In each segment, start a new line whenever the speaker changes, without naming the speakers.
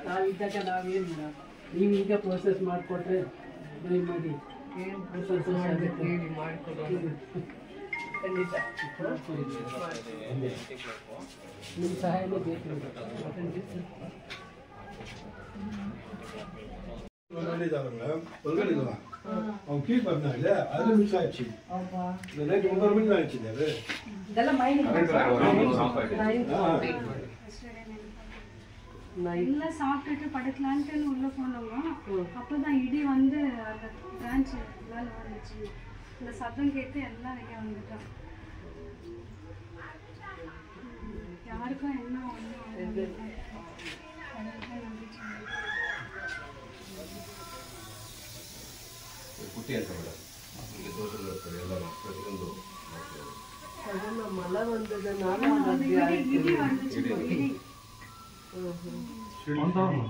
ನಾವಿದ್ದಾಗ ನಾವೇನು ಮೇಡಮ್ ನೀವು ಈಗ ಪ್ರೋಸೆಸ್ ಮಾಡಿಕೊಟ್ರೆ ದಯಮಾಡಿ ಖಂಡಿತ ನಿಮ್ಮ ಸಹಾಯನೇ ಬೇಕು
ಅವ್ನು ಕೀಪ್ ಬಂದಾಗಲೇ ಅದು ಮಿಸ್ ಆಯ್ತು ನೈಟ್ 9 ಮಣಿ ಆಯ್ತಿದ್ದಾರೆ
இல்லை சாப்பிட்டுட்டு படுக்கலான்ட்டு உள்ளே போனோங்க அப்போ தான் இடி வந்து அந்த பிரான்ச் மேலே வந்துச்சு இந்த சத்தம் கேட்டு எல்லாம் வெளியே வந்துட்டோம் யாருக்கும் என்ன ஒன்றும்
ಕುಟ್ಟಿ ಅಂತ ಮೇಡಮ್ ಇಲ್ಲಿ ತೋಟದಲ್ಲಿ ಇರ್ತಾರೆ ಎಲ್ಲರೂ ಪ್ರತಿಯೊಂದು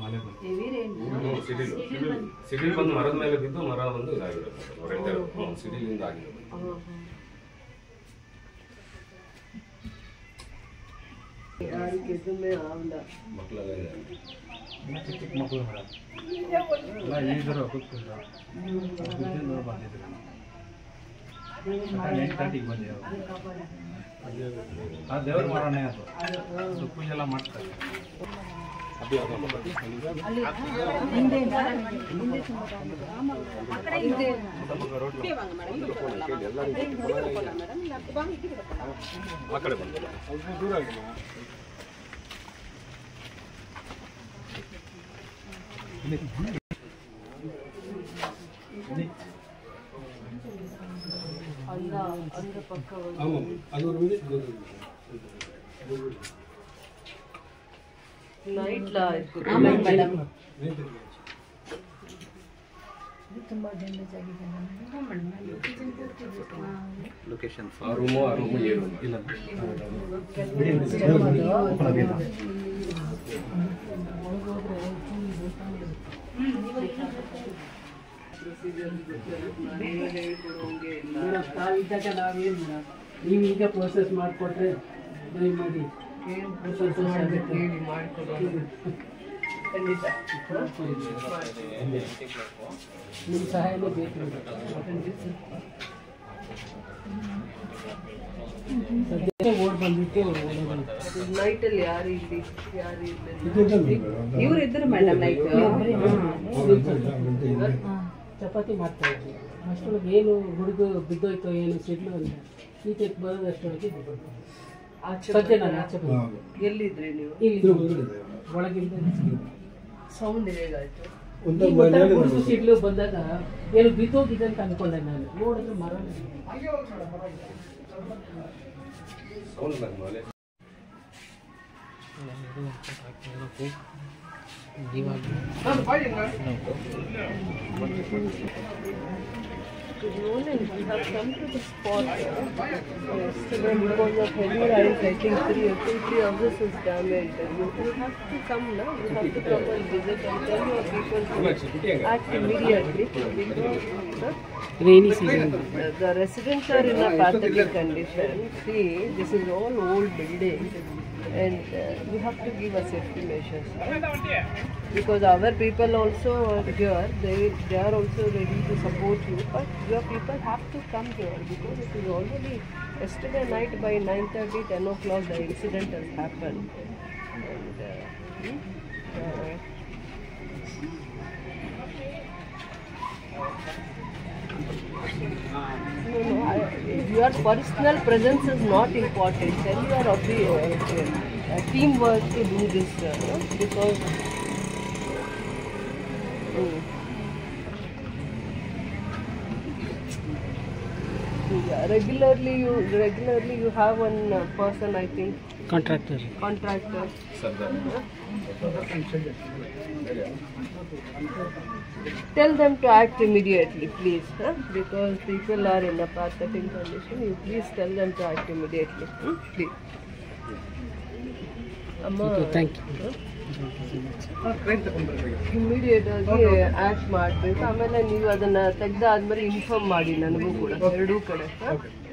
ಮಳೆ ಬಂದಿದೆ
ಸಿಡಿಲ್ ಬಂದು ಮರದ ಮೇಲೆ ಬಿದ್ದು ಮರ ಬಂದು ಇದಾಗಿರೋದು ಸಿಡಿಲಿಂದ ಆಗಿರೋದು ಮಕ್ಕಳೆಲ್ಲ
ಚಿಕ್ಕ ಮಕ್ಕಳು ಎಲ್ಲ ಈಗರು ಕೂತ್ಕೊಂಡ್ರು ಬಂದಿದ್ರು 9:30ಗೆ ಬಂದೇವು ಆ ದೇವ್ರ ಮರನೇ ಅದು ಪೂಜೆ ಎಲ್ಲ ಮಾಡ್ತಾರೆ
ಆ ಕಡೆ ಬಂದ ದೂರ ಆಗಿದೆ
அந்த பக்கம்
ஆமாம் அது ஒரு மினிட்
நைட்ல ஆமாம் மேடம்
ತುಂಬಾ ಡ್ಯಾಮೇಜ್ ಆಗಿದೆ
ಲೊಕೇಶನ್
ಆ ರೂಮು ಏನು ಇಲ್ಲ
ನಾವಿದ್ದಾಗ ನಾವೇನು ಮೇಡಮ್ ನೀವು ಈಗ ಪ್ರೋಸೆಸ್ ಮಾಡಿಕೊಟ್ರೆ ದಯಮಾಡಿ ಖಂಡಿತ ನಿಮ್ಮ ಸಹಾಯನೇ ಬೇಕು ಸದ್ಯ ಓಡ್ ಬಂದ್ಬಿಟ್ಟು ನೈಟಲ್ಲಿ ಯಾರು ಇಲ್ಲಿ ಇವ್ರು ಇದ್ರು ಮೇಡಮ್ ನೈಟ್ ಚಪಾತಿ ಮಾಡ್ತಾ ಇದ್ವಿ ಅಷ್ಟೊಳಗೆ ಏನು ಹುಡುಗ ಬಿದ್ದೋಯ್ತೋ ಏನು ಸಿಡ್ಲು ಅಂತ ಈಚೆಗೆ ಬರೋದಷ್ಟೊಳಗೆ ಸದ್ಯ ನಾನು ಆಚೆ ಬಂದು ಎಲ್ಲಿದ್ರಿ ನೀವು ಇಲ್ಲಿ ಒಳಗಿಂದ ಸೌಂಡ್ ಹೇಗಾಯ್ತು ಹುಡುಗ ಸಿಡ್ಲು ಬಂದಾಗ ಏನು ಬಿದ್ದೋಗಿದೆ ಅಂತ ಅನ್ಕೊಂಡೆ ನಾನು ನೋಡಿದ್ರೆ ಮರ Good morning. We have come to the spot yesterday because of heavy rains. I think three houses is damaged. You have to come now. You have to come and visit and tell your people to act immediately. Rainy season. The residents are in a pathetic condition. See, this is all old buildings. And we have to give a safety measures, right? Because our people also are here, they are also ready to support you, but your people have to come here because it is already yesterday night by 9:30, 10 o'clock the incident has happened. Your personal presence is not important. Tell your teamwork to do this because regularly you have one person, I think. Contractor. Tell them to act immediately, please, because people are in a pathetic condition. You please tell them to act immediately, please. Amma, okay, thank you. Immediate ಆಗಿ act ಮಾಡಬೇಕು. ಆಮೇಲೆ ನೀವು ಅದನ್ನ ತೆಗ್ದಾದ್ಮೇಲೆ inform ಮಾಡಿ ನನಗೂ ಕೂಡ, ಎರಡೂ ಕಡೆ,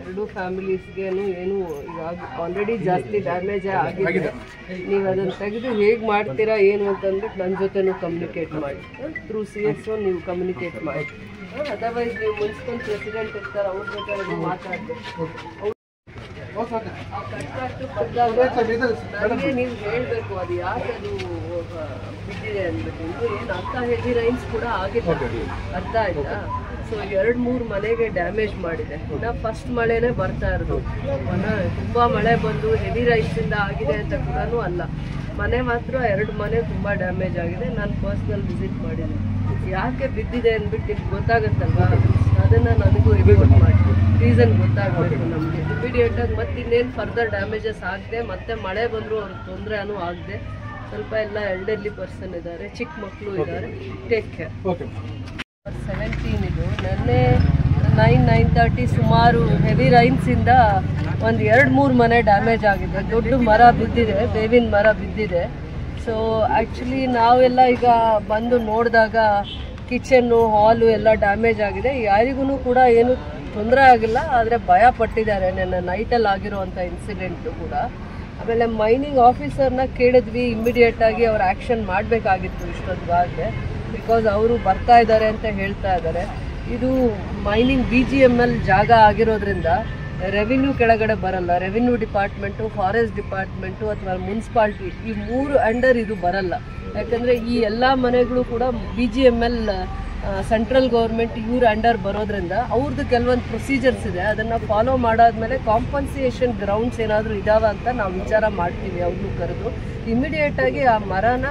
ಎರಡೂ ಫ್ಯಾಮಿಲೀಸ್ಗೇನು ಏನು ಇವಾಗ ಆಲ್ರೆಡಿ ಜಾಸ್ತಿ ಡ್ಯಾಮೇಜ್ ಆಗಿದೆ. ನೀವು ಅದನ್ನು ತೆಗೆದು ಹೇಗೆ ಮಾಡ್ತೀರಾ ಏನು ಅಂತಂದ್ಬಿಟ್ಟು ನನ್ನ ಜೊತೆನೂ ಕಮ್ಯುನಿಕೇಟ್ ಮಾಡಿ, ಥ್ರೂ CSO ನೀವು ಕಮ್ಯುನಿಕೇಟ್ ಮಾಡಿ. ಅದರ್ವೈಸ್ ನೀವು ಮುನ್ಸಿಪಲ್ ಪ್ರೆಸಿಡೆಂಟ್ ಇರ್ತಾರೆ, ಅವ್ರ ಜೊತೆ ಮಾತಾಡಬೇಕು. ನನಗೆ ನೀವು ಹೇಳಬೇಕು ಅದು ಯಾಕೆ ಅದು ಬಿದ್ದಿದೆ ಅಂದ್ಬಿಟ್ಟು. ಏನು ಅಂಥ ಹೆವಿ ರೈನ್ಸ್ ಕೂಡ ಆಗಿದೆ, ಅರ್ಥ ಆಯ್ತಾ? ಸೊ 2-3 ಮನೆಗೆ ಡ್ಯಾಮೇಜ್ ಮಾಡಿದೆ. ಇನ್ನು ಫಸ್ಟ್ ಮಳೆನೇ ಬರ್ತಾ ಇರೋದು, ತುಂಬ ಮಳೆ ಬಂದು ಹೆವಿ ರೈನ್ಸಿಂದ ಆಗಿದೆ ಅಂತ ಕೂಡ ಅಲ್ಲ. ಮನೆ ಮಾತ್ರ 2 ಮನೆ ತುಂಬ ಡ್ಯಾಮೇಜ್ ಆಗಿದೆ. ನಾನು ಪರ್ಸ್ನಲ್ ವಿಸಿಟ್ ಮಾಡಿದೆ. ಯಾಕೆ ಬಿದ್ದಿದೆ ಅಂದ್ಬಿಟ್ಟು ನಿಮ್ಗೆ ಗೊತ್ತಾಗುತ್ತಲ್ವಾ, ಅದನ್ನು ನನಗೂ ರಿಪೋರ್ಟ್ ಮಾಡಿ, ರೀಸನ್ ಗೊತ್ತಾಗಬೇಕು ನಮಗೆ ಇಮಿಡಿಯೇಟಾಗಿ. ಮತ್ತು ಇನ್ನೇನು ಫರ್ದರ್ ಡ್ಯಾಮೇಜಸ್ ಆಗದೆ, ಮತ್ತೆ ಮಳೆ ಬಂದರೂ ಅವ್ರಿಗೆ ತೊಂದರೆನೂ ಆಗದೆ. ಸ್ವಲ್ಪ ಎಲ್ಲ ಎಲ್ಡರ್ಲಿ ಪರ್ಸನ್ ಇದ್ದಾರೆ, ಚಿಕ್ಕ ಮಕ್ಕಳು ಇದ್ದಾರೆ, ಟೇಕ್ ಕೇರ್. 17 ಇದು ನೆನ್ನೆ 9-9:30 ಸುಮಾರು ಹೆವಿ ರೈನ್ಸಿಂದ ಒಂದು 2-3 ಮನೆ ಡ್ಯಾಮೇಜ್ ಆಗಿದೆ. ದೊಡ್ಡ ಮರ ಬಿದ್ದಿದೆ, ಬೇವಿನ ಮರ ಬಿದ್ದಿದೆ. ಸೊ ಆ್ಯಕ್ಚುಲಿ ನಾವೆಲ್ಲ ಈಗ ಬಂದು ನೋಡಿದಾಗ ಕಿಚನ್ನು ಹಾಲು ಎಲ್ಲ ಡ್ಯಾಮೇಜ್ ಆಗಿದೆ. ಯಾರಿಗೂ ಕೂಡ ಏನು ತೊಂದರೆ ಆಗಿಲ್ಲ, ಆದರೆ ಭಯ ಪಟ್ಟಿದ್ದಾರೆ ನೆನ್ನೆ ನೈಟಲ್ಲಿ ಆಗಿರೋವಂಥ ಇನ್ಸಿಡೆಂಟು ಕೂಡ. ಆಮೇಲೆ ಮೈನಿಂಗ್ ಆಫೀಸರ್ನ ಕೇಳಿದ್ವಿ, ಇಮ್ಮಿಡಿಯೇಟಾಗಿ ಅವ್ರು ಆ್ಯಕ್ಷನ್ ಮಾಡಬೇಕಾಗಿತ್ತು ಇಷ್ಟೊತ್ತಿಗಾಗಲೇ, ಬಿಕಾಸ್ ಅವರು ಬರ್ತಾ ಇದ್ದಾರೆ ಅಂತ ಹೇಳ್ತಾ ಇದ್ದಾರೆ. ಇದು ಮೈನಿಂಗ್ BGML ಜಾಗ ಆಗಿರೋದ್ರಿಂದ ರೆವಿನ್ಯೂ ಕೆಳಗಡೆ ಬರಲ್ಲ. ರೆವಿನ್ಯೂ ಡಿಪಾರ್ಟ್ಮೆಂಟು, ಫಾರೆಸ್ಟ್ ಡಿಪಾರ್ಟ್ಮೆಂಟು ಅಥವಾ ಮುನ್ಸಿಪಾಲ್ಟಿ, ಈ 3 ಅಂಡರ್ ಇದು ಬರಲ್ಲ. ಯಾಕಂದರೆ ಈ ಎಲ್ಲ ಮನೆಗಳು ಕೂಡ BGML ಸೆಂಟ್ರಲ್ ಗೌರ್ಮೆಂಟ್ ಇವ್ರ ಅಂಡರ್ ಬರೋದ್ರಿಂದ ಅವ್ರದ್ದು ಕೆಲವೊಂದು ಪ್ರೊಸೀಜರ್ಸ್ ಇದೆ. ಅದನ್ನು ಫಾಲೋ ಮಾಡಾದ್ಮೇಲೆ ಕಾಂಪನ್ಸೇಷನ್ ಗ್ರೌಂಡ್ಸ್ ಏನಾದರೂ ಇದಾವೆ ಅಂತ ನಾವು ವಿಚಾರ ಮಾಡ್ತೀವಿ. ಅವ್ರನ್ನೂ ಕರೆದು ಇಮಿಡಿಯೇಟಾಗಿ ಆ ಮರನ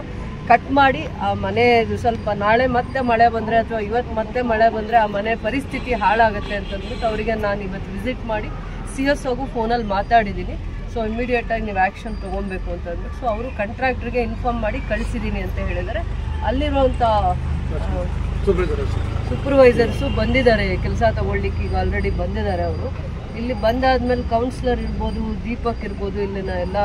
ಕಟ್ ಮಾಡಿ ಆ ಮನೆ ಸ್ವಲ್ಪ ನಾಳೆ ಮತ್ತೆ ಮಳೆ ಬಂದರೆ ಅಥವಾ ಇವತ್ತು ಮತ್ತೆ ಮಳೆ ಬಂದರೆ ಆ ಮನೆ ಪರಿಸ್ಥಿತಿ ಹಾಳಾಗುತ್ತೆ ಅಂತಂದ್ಬಿಟ್ಟು ಅವರಿಗೆ ನಾನು ಇವತ್ತು ವಿಸಿಟ್ ಮಾಡಿ CSOಗೂ ಫೋನಲ್ಲಿ ಮಾತಾಡಿದ್ದೀನಿ. ಸೊ ಇಮಿಡಿಯೇಟಾಗಿ ನೀವು ಆ್ಯಕ್ಷನ್ ತೊಗೊಬೇಕು ಅಂತ ಅಂದ್ಬಿಟ್ಟು ಸೊ ಅವರು ಕಾಂಟ್ರಾಕ್ಟ್ರಿಗೆ ಇನ್ಫಾರ್ಮ್ ಮಾಡಿ ಕಳಿಸಿದ್ದೀನಿ ಅಂತ ಹೇಳಿದರೆ ಅಲ್ಲಿರುವಂಥ ಸೂಪರ್ವೈಸರ್ಸು ಬಂದಿದ್ದಾರೆ ಕೆಲಸ ತಗೊಳ್ಳಿಕ್ಕೆ, ಈಗ ಆಲ್ರೆಡಿ ಬಂದಿದ್ದಾರೆ ಅವರು. ಇಲ್ಲಿ ಬಂದಾದ್ಮೇಲೆ ಕೌನ್ಸಿಲರ್ ಇರ್ಬೋದು, ದೀಪಕ್ ಇರ್ಬೋದು, ಇಲ್ಲಿನ ಎಲ್ಲ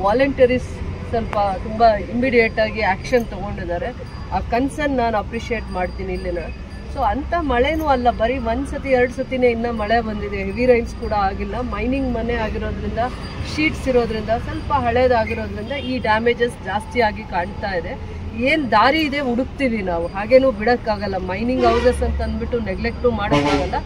ವಾಲಂಟರೀಸ್ ಸ್ವಲ್ಪ ತುಂಬ ಇಮಿಡಿಯೇಟಾಗಿ ಆ್ಯಕ್ಷನ್ ತೊಗೊಂಡಿದ್ದಾರೆ. ಆ ಕನ್ಸರ್ನ್ ನಾನು ಅಪ್ರಿಷಿಯೇಟ್ ಮಾಡ್ತೀನಿ ಇಲ್ಲಿನ. ಸೊ ಅಂಥ ಮಳೆನೂ ಅಲ್ಲ, ಬರೀ 1 ಸತಿ 2 ಸತಿನೇ ಇನ್ನೂ ಮಳೆ ಬಂದಿದೆ, ಹೆವಿ ರೈನ್ಸ್ ಕೂಡ ಆಗಿಲ್ಲ. ಮೈನಿಂಗ್ ಮನೆ ಆಗಿರೋದ್ರಿಂದ, ಶೀಟ್ಸ್ ಇರೋದ್ರಿಂದ, ಸ್ವಲ್ಪ ಹಳೇದಾಗಿರೋದ್ರಿಂದ ಈ ಡ್ಯಾಮೇಜಸ್ ಜಾಸ್ತಿ ಆಗಿ ಕಾಣ್ತಾ ಇದೆ. ಏನು ದಾರಿ ಇದೆ ಹುಡುಕ್ತೀವಿ ನಾವು, ಹಾಗೇನೂ ಬಿಡೋಕ್ಕಾಗಲ್ಲ. ಮೈನಿಂಗ್ ಹೌಸಸ್ ಅಂತ ಅಂದ್ಬಿಟ್ಟು ನೆಗ್ಲೆಕ್ಟು ಮಾಡೋಕ್ಕಾಗಲ್ಲ,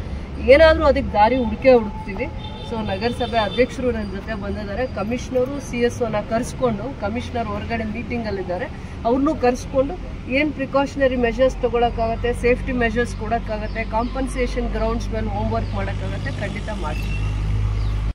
ಏನಾದರೂ ಅದಕ್ಕೆ ದಾರಿ ಹುಡುಕ್ತೀವಿ. ಸೊ ನಗರಸಭೆ ಅಧ್ಯಕ್ಷರು ನನ್ನ ಜೊತೆ ಬಂದಿದ್ದಾರೆ, ಕಮಿಷನರು CSOನ ಕರೆಸ್ಕೊಂಡು, ಕಮಿಷನರ್ ಹೊರಗಡೆ ಮೀಟಿಂಗಲ್ಲಿದ್ದಾರೆ, ಅವ್ರನ್ನೂ ಕರೆಸ್ಕೊಂಡು ಏನು ಪ್ರಿಕಾಷನರಿ ಮೆಷರ್ಸ್ ತೊಗೊಳಕ್ಕಾಗತ್ತೆ, ಸೇಫ್ಟಿ ಮೆಷರ್ಸ್ ಕೊಡೋಕ್ಕಾಗತ್ತೆ, ಕಾಂಪನ್ಸೇಷನ್ ಗ್ರೌಂಡ್ಸ್ ಮೇಲೆ ಹೋಮ್ವರ್ಕ್ ಮಾಡೋಕ್ಕಾಗತ್ತೆ, ಖಂಡಿತ ಮಾಡ್ತೀವಿ.